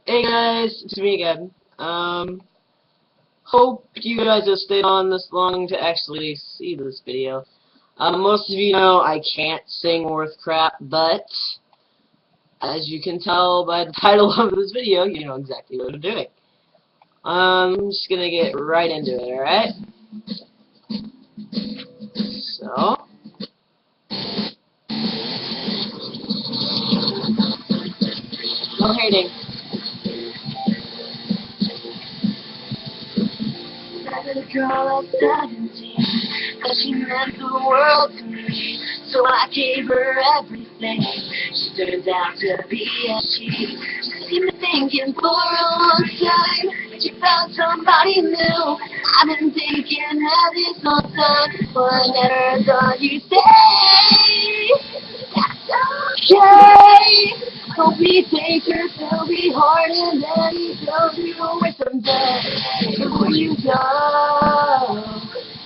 Hey guys, it's me again. Hope you guys have stayed on this long to actually see this video. Most of you know I can't sing worth crap, but as you can tell by the title of this video, you know exactly what I'm doing. I'm just gonna get right into it, alright? So, no hating. Met a girl at 17, cause she meant the world to me, so I gave her everything. She turned out to be a she. She seemed to thinking for a long time that she found somebody new. I've been thinking of this whole time, but I never thought you'd say that's okay. Hope he takes her to be hard and then he tells you with some day. Before you go,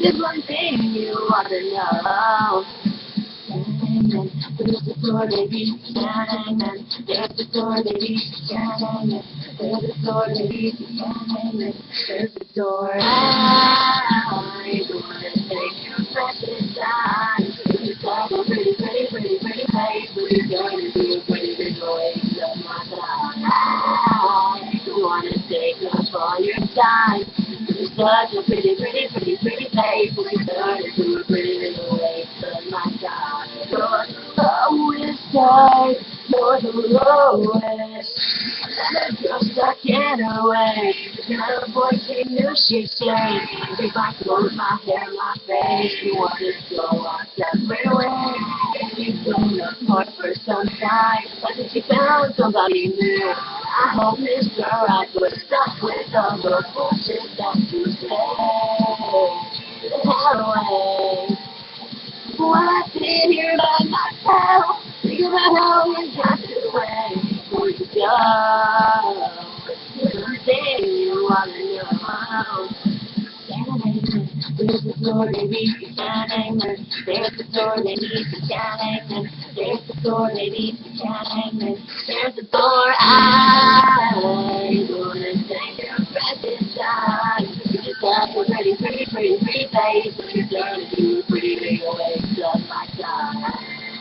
there's one thing you ought to know. There's the door, baby. There's the door, baby. There's the door, baby. There's the door. I wanna take your precious time. It's all a pretty, pretty, pretty, pretty place. What you gonna do? Pretty big waste of my time. I wanna take up all your time. It's such a pretty, pretty, pretty, pretty place. What you gonna do? Pretty big waste of my time. Lowest side, you're the lowest. That girl stuck in her way. Now the boy came new, she said. If I close my hair, my face, you want to go our separate ways. You've been apart for some time, but since you found somebody new, I hope Mr. Right was stuck with all the bullshit that you say. That way. While I sit here by myself, think about how you got away before you go. There's one thing you wanna know. There's the door, baby, there's the door, baby, there's the door, baby, there's the door. I'm gonna take your precious time. You just have a pretty, pretty, pretty, pretty face. What you're gonna do, pretty big waste of my time.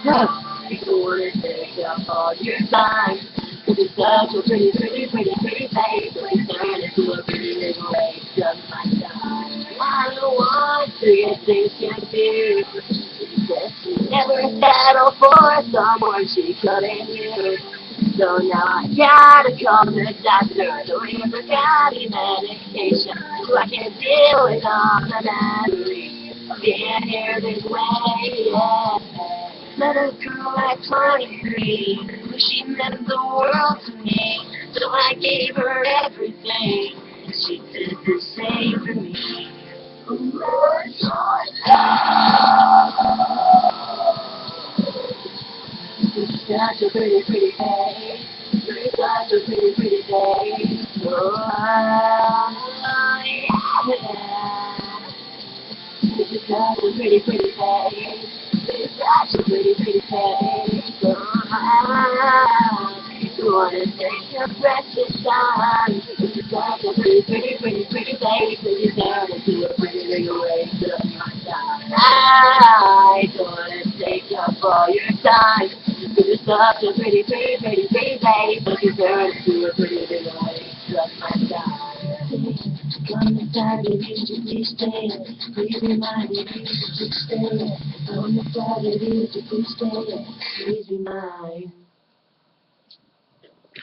You wanna take up all your time. Cause it's such a pretty, pretty, pretty, pretty face. What you're gonna do, a pretty big waste of my time. I don't want to get things confused. She said she never settled for someone she couldn't use. So now I gotta call the doctor to leave her body medication, so I can deal with all the memories of being here this way. Yeah. Met a girl at 23, she meant the world to me, so I gave her everything, and she did the same for me. It's such a pretty, pretty day. It's such a pretty, pretty day. Oh, yeah. It's such a pretty, pretty day. It's such a pretty, pretty day. Oh, you wanna take your precious time. It's such a pretty, pretty, pretty, pretty day. So you're gonna do a pretty big waste of my time. I wanna take up all your time. It's such a pretty, pretty, pretty, pretty day. So you're gonna do a pretty big waste of my time. Come inside, baby, you please stay. Please remind me, please stay. Come inside, baby, you please stay. Please be mine.